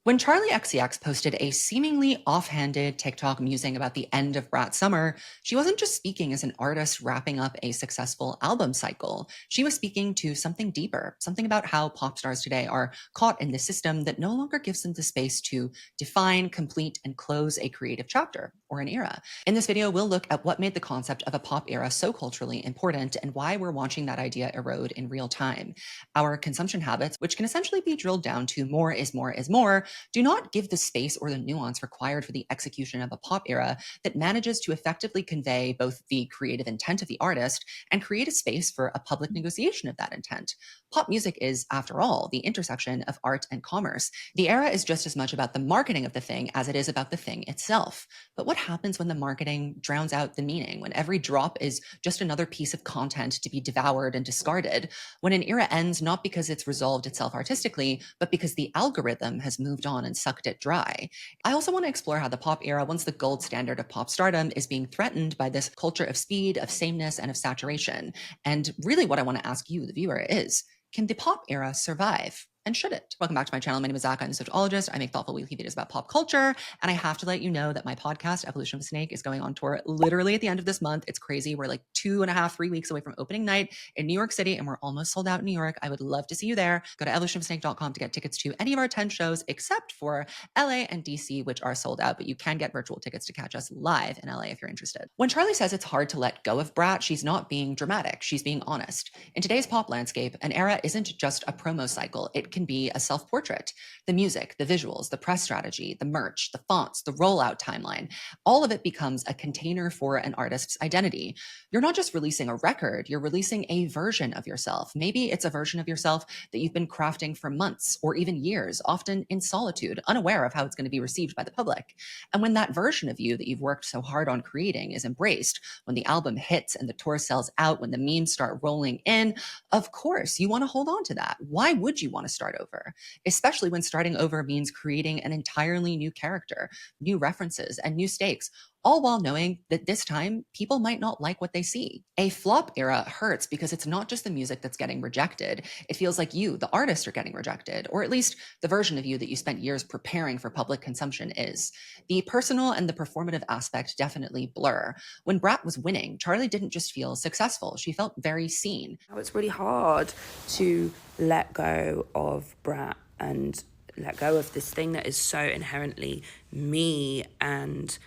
When Charli XCX posted a seemingly offhanded TikTok musing about the end of Brat summer, she wasn't just speaking as an artist wrapping up a successful album cycle. She was speaking to something deeper, something about how pop stars today are caught in the system that no longer gives them the space to define, complete, and close a creative chapter or an era. In this video, we'll look at what made the concept of a pop era so culturally important and why we're watching that idea erode in real time. Our consumption habits, which can essentially be drilled down to more is more is more, do not give the space or the nuance required for the execution of a pop era that manages to effectively convey both the creative intent of the artist and create a space for a public negotiation of that intent. Pop music is, after all, the intersection of art and commerce. The era is just as much about the marketing of the thing as it is about the thing itself. But what happens when the marketing drowns out the meaning, when every drop is just another piece of content to be devoured and discarded, when an era ends not because it's resolved itself artistically, but because the algorithm has moved on and sucked it dry? I also want to explore how the pop era, once the gold standard of pop stardom, is being threatened by this culture of speed, of sameness, and of saturation. And really what I want to ask you, the viewer, is, can the pop era survive? And should it? Welcome back to my channel. My name is Zach. I'm a sociologist. I make thoughtful weekly videos about pop culture. And I have to let you know that my podcast, Evolution of a Snake, is going on tour literally at the end of this month. It's crazy. We're like 2.5, 3 weeks away from opening night in New York City, and we're almost sold out in New York. I would love to see you there. Go to evolutionofasnake.com to get tickets to any of our 10 shows, except for LA and DC, which are sold out, but you can get virtual tickets to catch us live in LA if you're interested. When Charli says it's hard to let go of Brat, she's not being dramatic. She's being honest. In today's pop landscape, an era isn't just a promo cycle. It can be a self-portrait. The music, the visuals, the press strategy, the merch, the fonts, the rollout timeline, all of it becomes a container for an artist's identity. You're not just releasing a record, you're releasing a version of yourself. Maybe it's a version of yourself that you've been crafting for months or even years, often in solitude, unaware of how it's going to be received by the public. And when that version of you that you've worked so hard on creating is embraced, when the album hits and the tour sells out, when the memes start rolling in, of course, you want to hold on to that. Why would you want to start over? Especially when starting over means creating an entirely new character, new references, and new stakes, all while knowing that this time people might not like what they see. A flop era hurts because it's not just the music that's getting rejected. It feels like you, the artist, are getting rejected, or at least the version of you that you spent years preparing for public consumption is. The personal and the performative aspect definitely blur. When Brat was winning, Charli didn't just feel successful, she felt very seen. It's really hard to let go of Brat and let go of this thing that is so inherently me and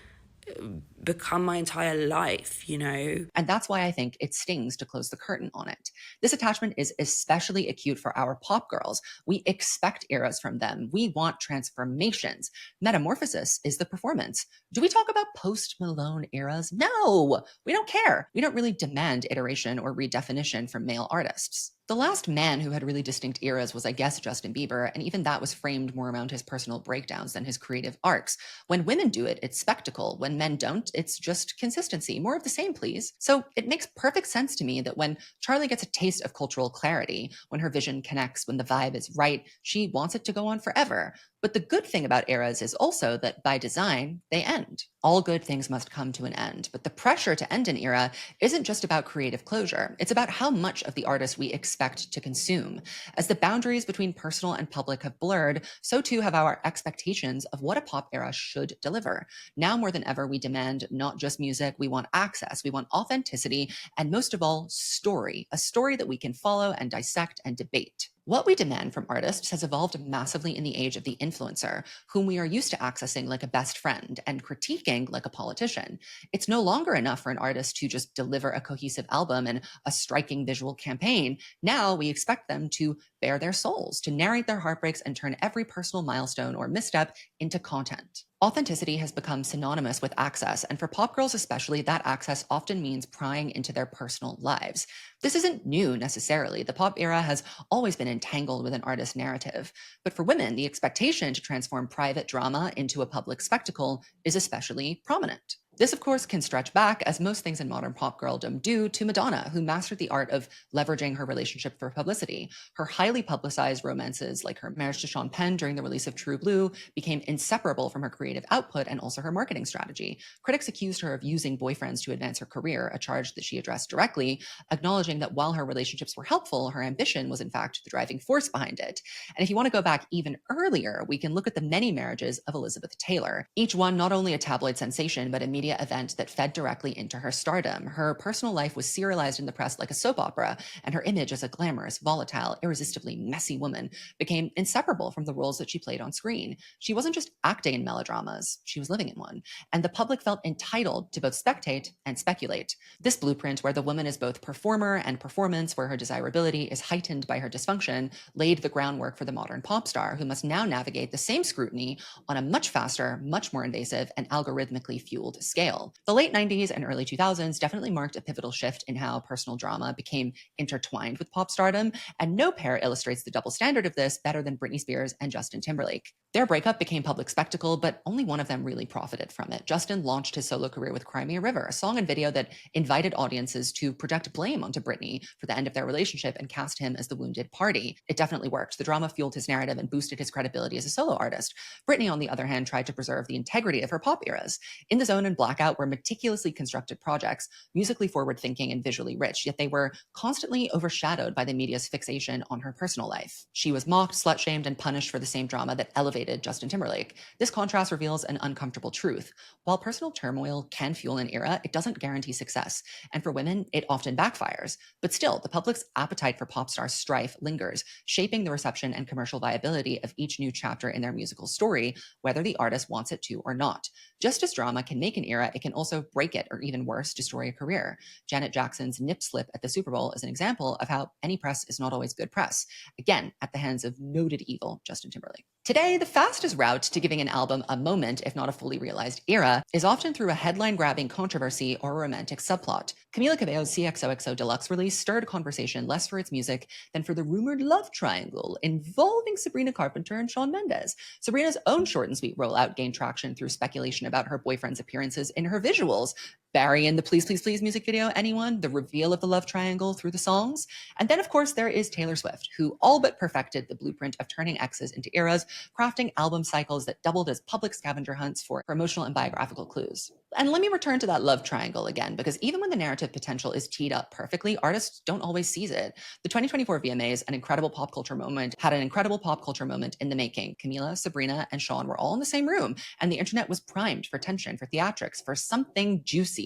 become my entire life, you know? And that's why I think it stings to close the curtain on it. This attachment is especially acute for our pop girls. We expect eras from them. We want transformations. Metamorphosis is the performance. Do we talk about post-Malone eras? No, we don't care. We don't really demand iteration or redefinition from male artists. The last man who had really distinct eras was, I guess, Justin Bieber, and even that was framed more around his personal breakdowns than his creative arcs. When women do it, it's spectacle. When men don't, it's just consistency. More of the same, please. So it makes perfect sense to me that when Charli gets a taste of cultural clarity, when her vision connects, when the vibe is right, she wants it to go on forever. But the good thing about eras is also that by design, they end. All good things must come to an end. But the pressure to end an era isn't just about creative closure. It's about how much of the artist we expect to consume. As the boundaries between personal and public have blurred, so too have our expectations of what a pop era should deliver. Now more than ever, we demand not just music, we want access, we want authenticity, and most of all, story. A story that we can follow and dissect and debate. What we demand from artists has evolved massively in the age of the influencer, whom we are used to accessing like a best friend and critiquing like a politician. It's no longer enough for an artist to just deliver a cohesive album and a striking visual campaign. Now we expect them to bare their souls, to narrate their heartbreaks and turn every personal milestone or misstep into content. Authenticity has become synonymous with access, and for pop girls especially, that access often means prying into their personal lives. This isn't new necessarily. The pop era has always been entangled with an artist's narrative. But for women, the expectation to transform private drama into a public spectacle is especially prominent. This, of course, can stretch back, as most things in modern pop girldom do, to Madonna, who mastered the art of leveraging her relationship for publicity. Her highly publicized romances, like her marriage to Sean Penn during the release of True Blue, became inseparable from her creative output and also her marketing strategy. Critics accused her of using boyfriends to advance her career, a charge that she addressed directly, acknowledging that while her relationships were helpful, her ambition was in fact the driving force behind it. And if you want to go back even earlier, we can look at the many marriages of Elizabeth Taylor, each one not only a tabloid sensation, but a media event that fed directly into her stardom. Her personal life was serialized in the press like a soap opera, and her image as a glamorous, volatile, irresistibly messy woman became inseparable from the roles that she played on screen. She wasn't just acting in melodramas, she was living in one. And the public felt entitled to both spectate and speculate. This blueprint, where the woman is both performer and performance, where her desirability is heightened by her dysfunction, laid the groundwork for the modern pop star, who must now navigate the same scrutiny on a much faster, much more invasive, and algorithmically fueled scale. The late 90s and early 2000s definitely marked a pivotal shift in how personal drama became intertwined with pop stardom, and no pair illustrates the double standard of this better than Britney Spears and Justin Timberlake. Their breakup became public spectacle, but only one of them really profited from it. Justin launched his solo career with Cry Me a River, a song and video that invited audiences to project blame onto Britney for the end of their relationship and cast him as the wounded party. It definitely worked. The drama fueled his narrative and boosted his credibility as a solo artist. Britney, on the other hand, tried to preserve the integrity of her pop eras. In the Zone and Blackout were meticulously constructed projects, musically forward-thinking and visually rich, yet they were constantly overshadowed by the media's fixation on her personal life. She was mocked, slut-shamed, and punished for the same drama that elevated Justin Timberlake. This contrast reveals an uncomfortable truth. While personal turmoil can fuel an era, it doesn't guarantee success. And for women, it often backfires. But still, the public's appetite for pop star strife lingers, shaping the reception and commercial viability of each new chapter in their musical story, whether the artist wants it to or not. Just as drama can make an era, it can also break it, or even worse, destroy a career. Janet Jackson's nip slip at the Super Bowl is an example of how any press is not always good press, again, at the hands of noted evil Justin Timberlake. Today, the fastest route to giving an album a moment, if not a fully realized era, is often through a headline-grabbing controversy or a romantic subplot. Camila Cabello's CXOXO Deluxe release stirred conversation less for its music than for the rumored love triangle involving Sabrina Carpenter and Shawn Mendes. Sabrina's own short and sweet rollout gained traction through speculation about her boyfriend's appearances in her visuals. Barry in the Please Please Please music video, anyone? The reveal of the love triangle through the songs? And then, of course, there is Taylor Swift, who all but perfected the blueprint of turning X's into eras, crafting album cycles that doubled as public scavenger hunts for emotional and biographical clues. And let me return to that love triangle again, because even when the narrative potential is teed up perfectly, artists don't always seize it. The 2024 VMAs, an incredible pop culture moment, had an incredible pop culture moment in the making. Camila, Sabrina, and Shawn were all in the same room, and the internet was primed for tension, for theatrics, for something juicy.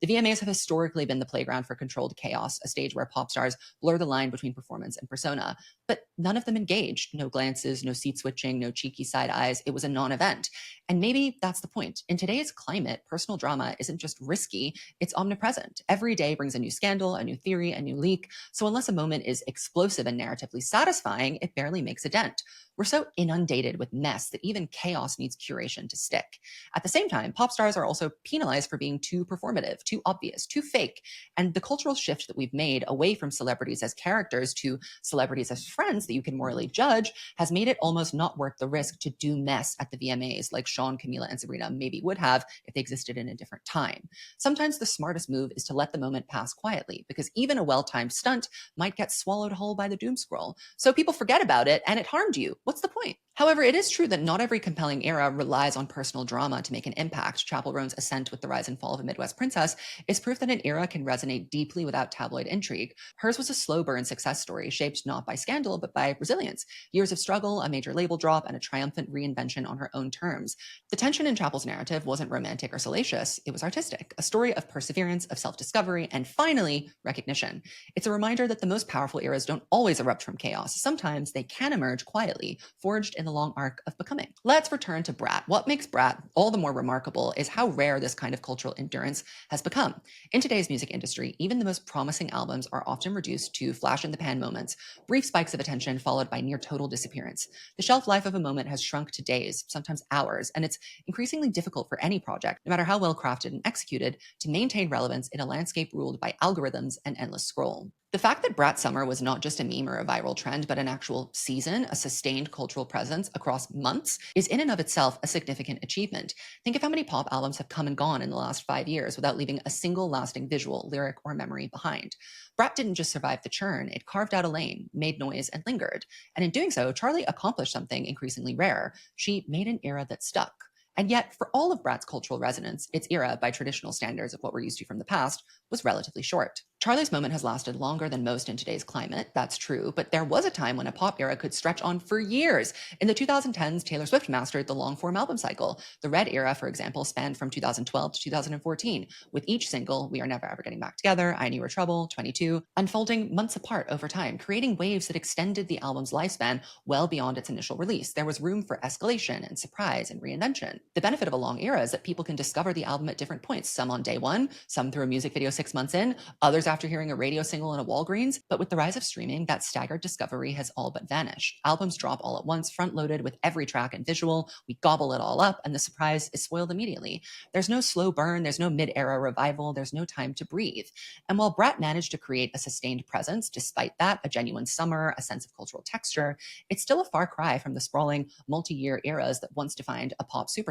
The VMAs have historically been the playground for controlled chaos, a stage where pop stars blur the line between performance and persona. But none of them engaged. No glances, no seat switching, no cheeky side eyes. It was a non-event. And maybe that's the point. In today's climate, personal drama isn't just risky, it's omnipresent. Every day brings a new scandal, a new theory, a new leak. So unless a moment is explosive and narratively satisfying, it barely makes a dent. We're so inundated with mess that even chaos needs curation to stick. At the same time, pop stars are also penalized for being too performative, too obvious, too fake. And the cultural shift that we've made away from celebrities as characters to celebrities as friends that you can morally judge has made it almost not worth the risk to do mess at the VMAs like Shawn, Camila, and Sabrina maybe would have if they existed in a different time. Sometimes the smartest move is to let the moment pass quietly, because even a well-timed stunt might get swallowed whole by the doom scroll. So people forget about it and it harmed you. What's the point? However, it is true that not every compelling era relies on personal drama to make an impact. Chappell Roan's ascent with the rise and fall of a Midwest princess is proof that an era can resonate deeply without tabloid intrigue. Hers was a slow burn success story, shaped not by scandal, but by resilience. Years of struggle, a major label drop, and a triumphant reinvention on her own terms. The tension in Chappell's narrative wasn't romantic or salacious, it was artistic, a story of perseverance, of self-discovery, and finally, recognition. It's a reminder that the most powerful eras don't always erupt from chaos. Sometimes they can emerge quietly, forged in the long arc of becoming. Let's return to Brat. What makes Brat all the more remarkable is how rare this kind of cultural endurance has become. In today's music industry, even the most promising albums are often reduced to flash-in-the-pan moments, brief spikes of attention followed by near total disappearance. The shelf life of a moment has shrunk to days, sometimes hours, and it's increasingly difficult for any project, no matter how well crafted and executed, to maintain relevance in a landscape ruled by algorithms and endless scroll. The fact that Brat Summer was not just a meme or a viral trend, but an actual season, a sustained cultural presence across months, is in and of itself a significant achievement. Think of how many pop albums have come and gone in the last 5 years without leaving a single lasting visual, lyric, or memory behind. Brat didn't just survive the churn, it carved out a lane, made noise, and lingered. And in doing so, Charli accomplished something increasingly rare. She made an era that stuck. And yet, for all of Brat's cultural resonance, its era, by traditional standards of what we're used to from the past, was relatively short. Charli's moment has lasted longer than most in today's climate, that's true, but there was a time when a pop era could stretch on for years. In the 2010s, Taylor Swift mastered the long-form album cycle. The Red era, for example, spanned from 2012 to 2014, with each single, We Are Never Ever Getting Back Together, I Knew You Were Trouble, 22, unfolding months apart over time, creating waves that extended the album's lifespan well beyond its initial release. There was room for escalation and surprise and reinvention. The benefit of a long era is that people can discover the album at different points, some on day one, some through a music video 6 months in, others after hearing a radio single in a Walgreens. But with the rise of streaming, that staggered discovery has all but vanished. Albums drop all at once, front-loaded with every track and visual. We gobble it all up, and the surprise is spoiled immediately. There's no slow burn, there's no mid-era revival, there's no time to breathe. And while Brat managed to create a sustained presence, despite that, a genuine summer, a sense of cultural texture, it's still a far cry from the sprawling multi-year eras that once defined a pop superstar.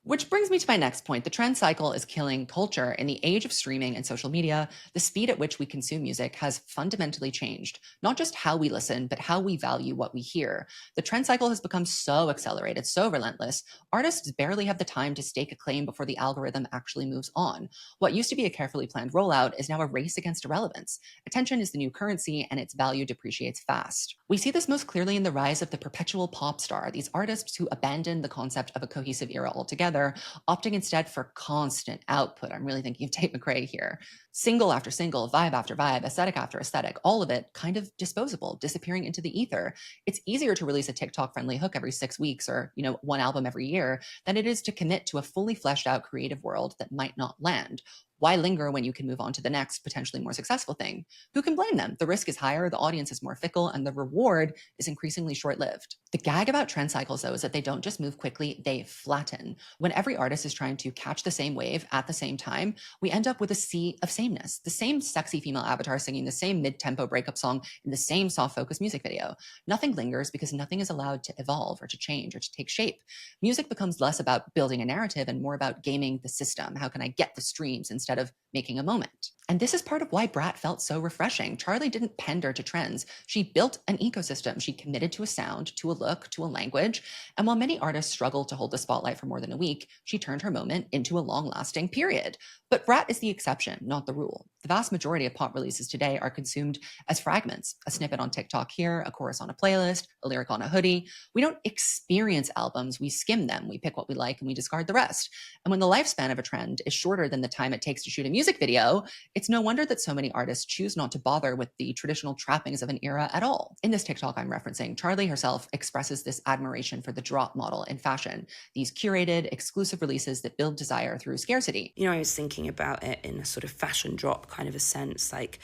Which brings me to my next point. The trend cycle is killing culture. In the age of streaming and social media, the speed at which we consume music has fundamentally changed, not just how we listen, but how we value what we hear. The trend cycle has become so accelerated, so relentless, artists barely have the time to stake a claim before the algorithm actually moves on. What used to be a carefully planned rollout is now a race against irrelevance. Attention is the new currency, and its value depreciates fast. We see this most clearly in the rise of the perpetual pop star, these artists who abandon the concept of a cohesive era altogether, opting instead for constant output. I'm really thinking of Tate McRae here. Single after single, vibe after vibe, aesthetic after aesthetic, all of it kind of disposable, disappearing into the ether. It's easier to release a TikTok-friendly hook every 6 weeks or, one album every year than it is to commit to a fully fleshed out creative world that might not land. Why linger when you can move on to the next, potentially more successful thing? Who can blame them? The risk is higher, the audience is more fickle, and the reward is increasingly short-lived. The gag about trend cycles, though, is that they don't just move quickly, they flatten. When every artist is trying to catch the same wave at the same time, we end up with a sea of sameness. The same sexy female avatar singing the same mid-tempo breakup song in the same soft-focus music video. Nothing lingers because nothing is allowed to evolve or to change or to take shape. Music becomes less about building a narrative and more about gaming the system. How can I get the streams instead of making a moment? And this is part of why Brat felt so refreshing. Charli didn't pander to trends. She built an ecosystem. She committed to a sound, to a look, to a language. And while many artists struggle to hold the spotlight for more than a week, she turned her moment into a long-lasting period. But Brat is the exception, not the rule. The vast majority of pop releases today are consumed as fragments, a snippet on TikTok here, a chorus on a playlist, a lyric on a hoodie. We don't experience albums, we skim them, we pick what we like, and we discard the rest. And when the lifespan of a trend is shorter than the time it takes to shoot a music video, it's no wonder that so many artists choose not to bother with the traditional trappings of an era at all. In this TikTok I'm referencing, Charli herself expresses this admiration for the drop model in fashion, these curated, exclusive releases that build desire through scarcity. I was thinking about it in a sort of fashion drop kind of a sense, like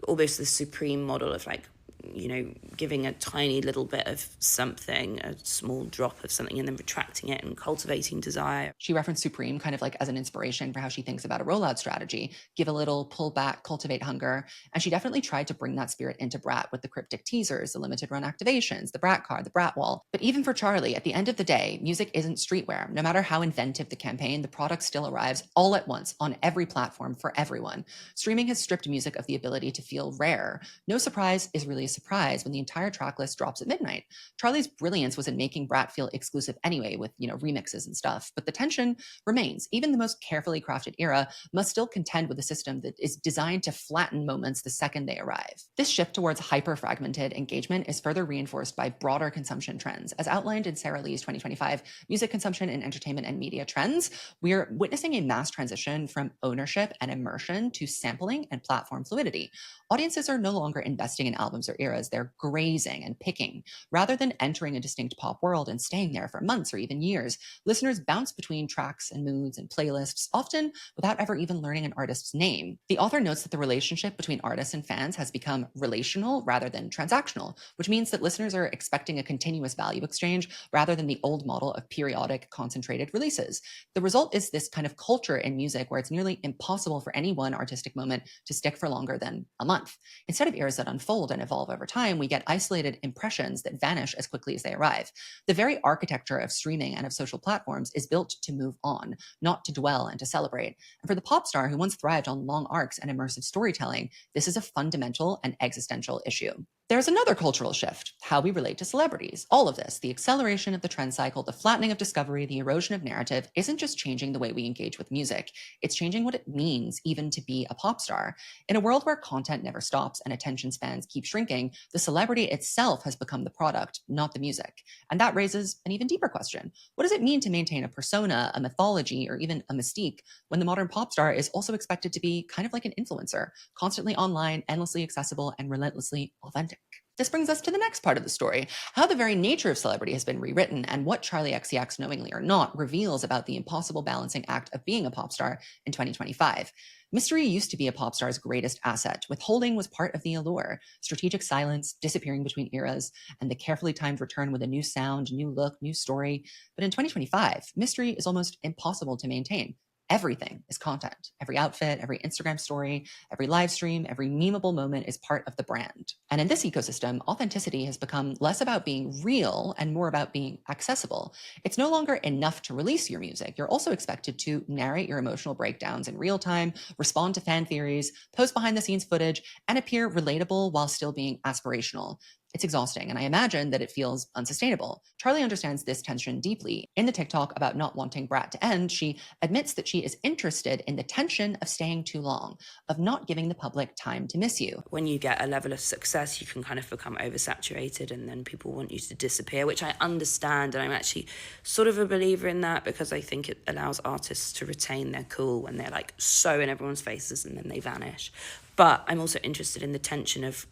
almost the Supreme model of giving a tiny little bit of something, a small drop of something, and then retracting it and cultivating desire. She referenced Supreme kind of like as an inspiration for how she thinks about a rollout strategy. Give a little, pull back, cultivate hunger. And she definitely tried to bring that spirit into Brat with the cryptic teasers, the limited run activations, the Brat card, the Brat wall. But even for Charli, at the end of the day, music isn't streetwear. No matter how inventive the campaign, the product still arrives all at once on every platform for everyone. Streaming has stripped music of the ability to feel rare. No surprise is really a surprise when the entire track list drops at midnight. Charli's brilliance was in making Brat feel exclusive anyway with, remixes and stuff, but the tension remains. Even the most carefully crafted era must still contend with a system that is designed to flatten moments the second they arrive. This shift towards hyper-fragmented engagement is further reinforced by broader consumption trends. As outlined in Sarah Lee's 2025 Music Consumption in Entertainment and Media Trends, we're witnessing a mass transition from ownership and immersion to sampling and platform fluidity. Audiences are no longer investing in albums or eras, they're grazing and picking. Rather than entering a distinct pop world and staying there for months or even years, listeners bounce between tracks and moods and playlists, often without ever even learning an artist's name. The author notes that the relationship between artists and fans has become relational rather than transactional, which means that listeners are expecting a continuous value exchange rather than the old model of periodic, concentrated releases. The result is this kind of culture in music where it's nearly impossible for any one artistic moment to stick for longer than a month. Instead of eras that unfold and evolve over time, we get isolated impressions that vanish as quickly as they arrive. The very architecture of streaming and of social platforms is built to move on, not to dwell and to celebrate. And for the pop star who once thrived on long arcs and immersive storytelling, this is a fundamental and existential issue. There's another cultural shift, how we relate to celebrities. All of this, the acceleration of the trend cycle, the flattening of discovery, the erosion of narrative, isn't just changing the way we engage with music. It's changing what it means even to be a pop star. In a world where content never stops and attention spans keep shrinking, the celebrity itself has become the product, not the music. And that raises an even deeper question. What does it mean to maintain a persona, a mythology, or even a mystique when the modern pop star is also expected to be kind of like an influencer, constantly online, endlessly accessible, and relentlessly authentic? This brings us to the next part of the story, how the very nature of celebrity has been rewritten and what Charli XCX, knowingly or not, reveals about the impossible balancing act of being a pop star in 2025. Mystery used to be a pop star's greatest asset. Withholding was part of the allure. Strategic silence, disappearing between eras, and the carefully timed return with a new sound, new look, new story. But in 2025, mystery is almost impossible to maintain. Everything is content. Every outfit, every Instagram story, every live stream, every memeable moment is part of the brand. And in this ecosystem, authenticity has become less about being real and more about being accessible. It's no longer enough to release your music. You're also expected to narrate your emotional breakdowns in real time, respond to fan theories, post behind the scenes footage, and appear relatable while still being aspirational. It's exhausting, and I imagine that it feels unsustainable. Charli understands this tension deeply. In the TikTok about not wanting Brat to end, she admits that she is interested in the tension of staying too long, of not giving the public time to miss you. When you get a level of success, you can kind of become oversaturated and then people want you to disappear, which I understand. And I'm actually sort of a believer in that because I think it allows artists to retain their cool when they're like so in everyone's faces and then they vanish. But I'm also interested in the tension of,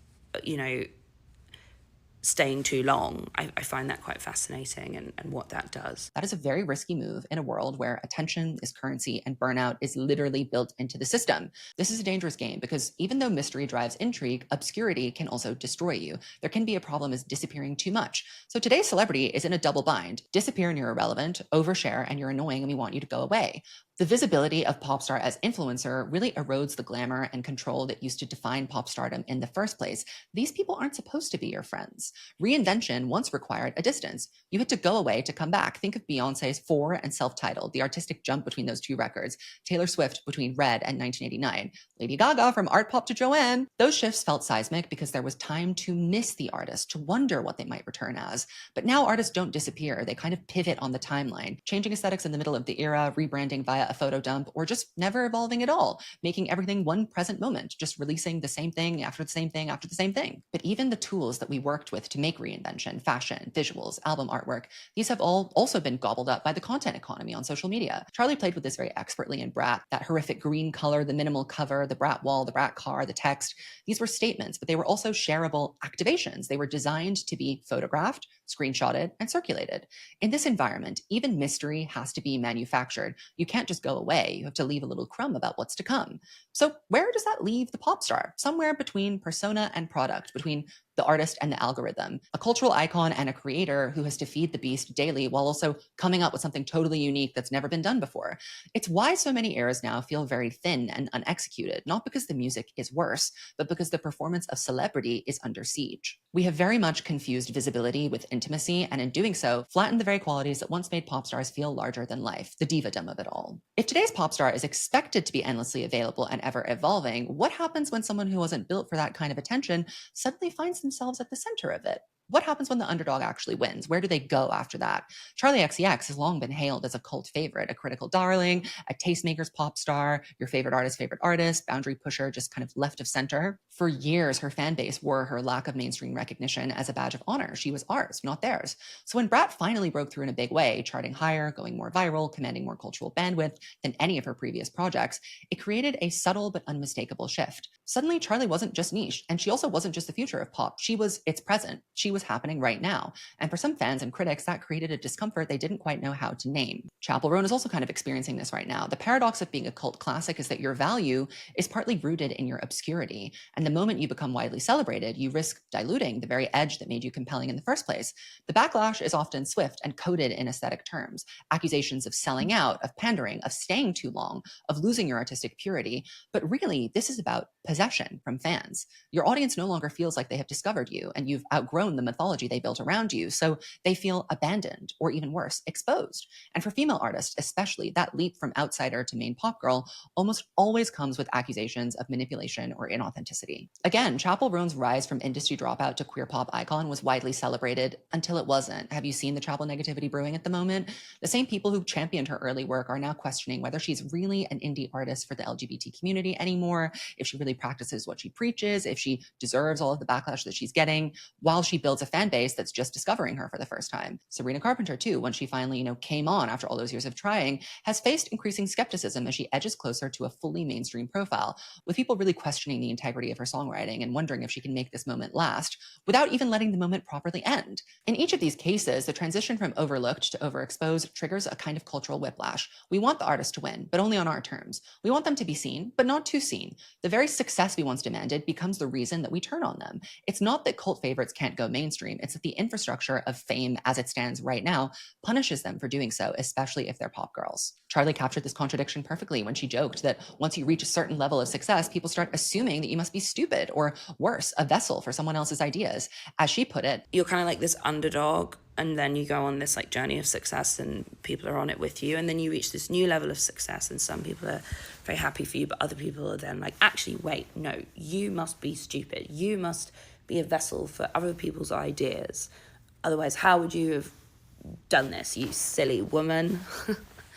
staying too long. I find that quite fascinating and what that does. That is a very risky move in a world where attention is currency and burnout is literally built into the system. This is a dangerous game because even though mystery drives intrigue, obscurity can also destroy you. There can be a problem as disappearing too much. So today's celebrity is in a double bind. Disappear and you're irrelevant, overshare and you're annoying and we want you to go away. The visibility of pop star as influencer really erodes the glamour and control that used to define pop stardom in the first place. These people aren't supposed to be your friends. Reinvention once required a distance. You had to go away to come back. Think of Beyonce's For and Self-Titled, the artistic jump between those two records. Taylor Swift between Red and 1989. Lady Gaga from Art Pop to Joanne. Those shifts felt seismic because there was time to miss the artist, to wonder what they might return as. But now artists don't disappear. They kind of pivot on the timeline, changing aesthetics in the middle of the era, rebranding via a photo dump, or just never evolving at all, making everything one present moment, just releasing the same thing after the same thing after the same thing. But even the tools that we worked with to make reinvention, fashion, visuals, album artwork, these have all also been gobbled up by the content economy on social media. Charli played with this very expertly in Brat, that horrific green color, the minimal cover, the Brat wall, the Brat car, the text. These were statements, but they were also shareable activations. They were designed to be photographed, screenshotted, and circulated. In this environment, even mystery has to be manufactured. You can't just go away. You have to leave a little crumb about what's to come. So where does that leave the pop star? Somewhere between persona and product, between the artist and the algorithm, a cultural icon and a creator who has to feed the beast daily while also coming up with something totally unique that's never been done before. It's why so many eras now feel very thin and unexecuted, not because the music is worse, but because the performance of celebrity is under siege. We have very much confused visibility with intimacy, and in doing so, flattened the very qualities that once made pop stars feel larger than life, the divadom of it all. If today's pop star is expected to be endlessly available and ever evolving, what happens when someone who wasn't built for that kind of attention suddenly finds themselves at the center of it? What happens when the underdog actually wins? Where do they go after that? Charli XCX has long been hailed as a cult favorite, a critical darling, a tastemaker's pop star, your favorite artist, boundary pusher, just kind of left of center. For years, her fan base wore her lack of mainstream recognition as a badge of honor. She was ours, not theirs. So when Brat finally broke through in a big way, charting higher, going more viral, commanding more cultural bandwidth than any of her previous projects, it created a subtle but unmistakable shift. Suddenly, Charli wasn't just niche, and she also wasn't just the future of pop. She was its present. She was happening right now. And for some fans and critics, that created a discomfort they didn't quite know how to name. Chapel Roan is also kind of experiencing this right now. The paradox of being a cult classic is that your value is partly rooted in your obscurity. And the moment you become widely celebrated, you risk diluting the very edge that made you compelling in the first place. The backlash is often swift and coded in aesthetic terms. Accusations of selling out, of pandering, of staying too long, of losing your artistic purity. But really, this is about possession from fans. Your audience no longer feels like they have discovered you and you've outgrown the mythology they built around you. So they feel abandoned, or even worse, exposed. And for female artists, especially, that leap from outsider to main pop girl almost always comes with accusations of manipulation or inauthenticity. Again, Chapel Roan's rise from industry dropout to queer pop icon was widely celebrated until it wasn't. Have you seen the Chapel negativity brewing at the moment? The same people who championed her early work are now questioning whether she's really an indie artist for the LGBT community anymore, if she really practices what she preaches, if she deserves all of the backlash that she's getting, while she builds a fan base that's just discovering her for the first time. Sabrina Carpenter, too, when she finally, came on after all those years of trying, has faced increasing skepticism as she edges closer to a fully mainstream profile, with people really questioning the integrity of her songwriting and wondering if she can make this moment last without even letting the moment properly end. In each of these cases, the transition from overlooked to overexposed triggers a kind of cultural whiplash. We want the artist to win, but only on our terms. We want them to be seen, but not too seen. The very success we once demanded becomes the reason that we turn on them. It's not that cult favorites can't go mainstream, it's that the infrastructure of fame as it stands right now punishes them for doing so, especially if they're pop girls. Charli captured this contradiction perfectly when she joked that once you reach a certain level of success, people start assuming that you must be stupid or worse, a vessel for someone else's ideas. As she put it, you're kind of like this underdog, and then you go on this like journey of success and people are on it with you, and then you reach this new level of success and some people are very happy for you, but other people are then like, actually wait, no, you must be stupid, you must be a vessel for other people's ideas, otherwise how would you have done this, you silly woman?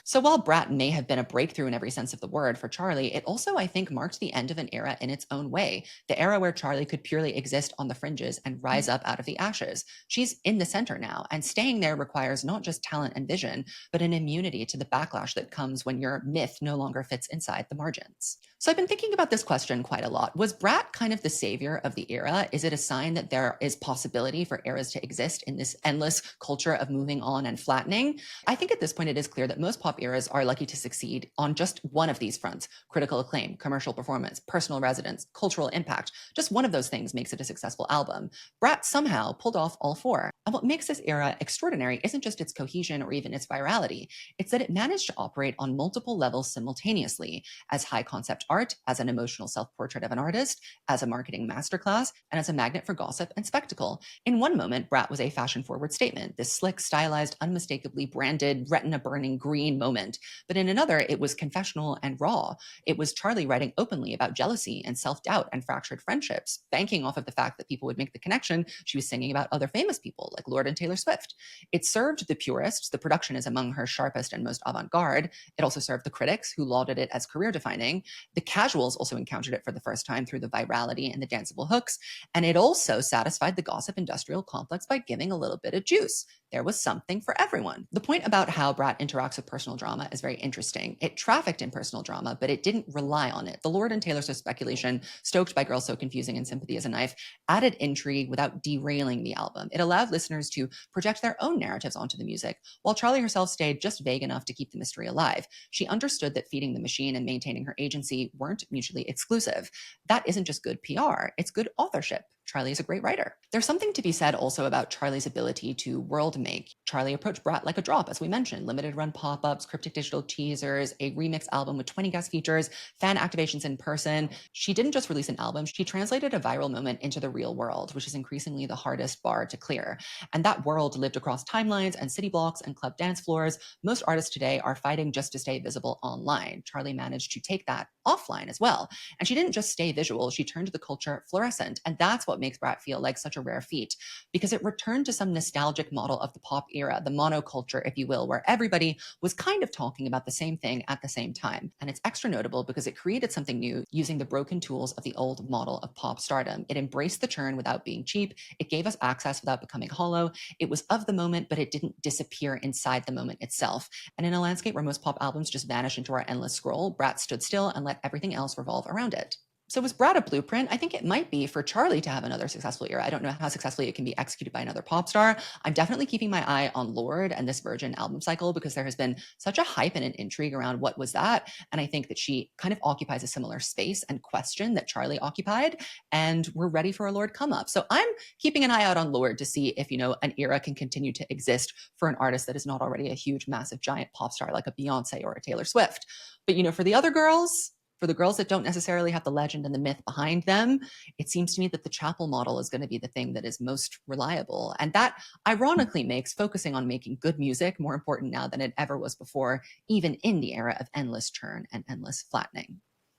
So while Brat may have been a breakthrough in every sense of the word for Charli, it also, I think, marked the end of an era in its own way. The era where Charli could purely exist on the fringes and rise up out of the ashes. She's in the center now, and staying there requires not just talent and vision, but an immunity to the backlash that comes when your myth no longer fits inside the margins. So I've been thinking about this question quite a lot. Was Brat kind of the savior of the era? Is it a sign that there is possibility for eras to exist in this endless culture of moving on and flattening? I think at this point it is clear that most pop eras are lucky to succeed on just one of these fronts: critical acclaim, commercial performance, personal resonance, cultural impact. Just one of those things makes it a successful album. Brat somehow pulled off all four. And what makes this era extraordinary isn't just its cohesion or even its virality, it's that it managed to operate on multiple levels simultaneously: as high concept art, as an emotional self-portrait of an artist, as a marketing masterclass, and as a magnet for gossip and spectacle. In one moment, Brat was a fashion-forward statement, this slick, stylized, unmistakably branded, retina-burning green moment. But in another, it was confessional and raw. It was Charli writing openly about jealousy and self-doubt and fractured friendships, banking off of the fact that people would make the connection she was singing about other famous people like Lorde and Taylor Swift. It served the purists. The production is among her sharpest and most avant-garde. It also served the critics, who lauded it as career-defining. The casuals also encountered it for the first time through the virality and the danceable hooks. And it also satisfied the gossip industrial complex by giving a little bit of juice. There was something for everyone. The point about how Brat interacts with personal drama is very interesting. It trafficked in personal drama, but it didn't rely on it. The Lorde and Taylor Swift speculation, stoked by Girls So Confusing and Sympathy Is a Knife, added intrigue without derailing the album. It allowed listeners to project their own narratives onto the music, while Charli herself stayed just vague enough to keep the mystery alive. She understood that feeding the machine and maintaining her agency weren't mutually exclusive. That isn't just good PR, it's good authorship. Charli is a great writer. There's something to be said also about Charli's ability to world make. Charli approached Brat like a drop, as we mentioned: limited run pop-ups, cryptic digital teasers, a remix album with 20 guest features, fan activations in person. She didn't just release an album, she translated a viral moment into the real world, which is increasingly the hardest bar to clear. And that world lived across timelines and city blocks and club dance floors. Most artists today are fighting just to stay visible online. Charli managed to take that offline as well. And she didn't just stay visual, she turned the culture fluorescent. And that's what makes Brat feel like such a rare feat, because it returned to some nostalgic model of the pop era, the monoculture, if you will, where everybody was kind of talking about the same thing at the same time. And it's extra notable because it created something new using the broken tools of the old model of pop stardom. It embraced the churn without being cheap. It gave us access without becoming hollow. It was of the moment, but it didn't disappear inside the moment itself. And in a landscape where most pop albums just vanish into our endless scroll, Brat stood still and let everything else revolve around it. So was Brat a blueprint? I think it might be for Charli to have another successful era. I don't know how successfully it can be executed by another pop star. I'm definitely keeping my eye on Lorde and this Virgin album cycle because there has been such a hype and an intrigue around what was that. And I think that she kind of occupies a similar space and question that Charli occupied. And we're ready for a Lorde come up. So I'm keeping an eye out on Lorde to see if, an era can continue to exist for an artist that is not already a huge, massive, giant pop star like a Beyonce or a Taylor Swift. But, for the other girls, for the girls that don't necessarily have the legend and the myth behind them, it seems to me that the chapel model is going to be the thing that is most reliable. And that ironically makes focusing on making good music more important now than it ever was before, even in the era of endless churn and endless flattening.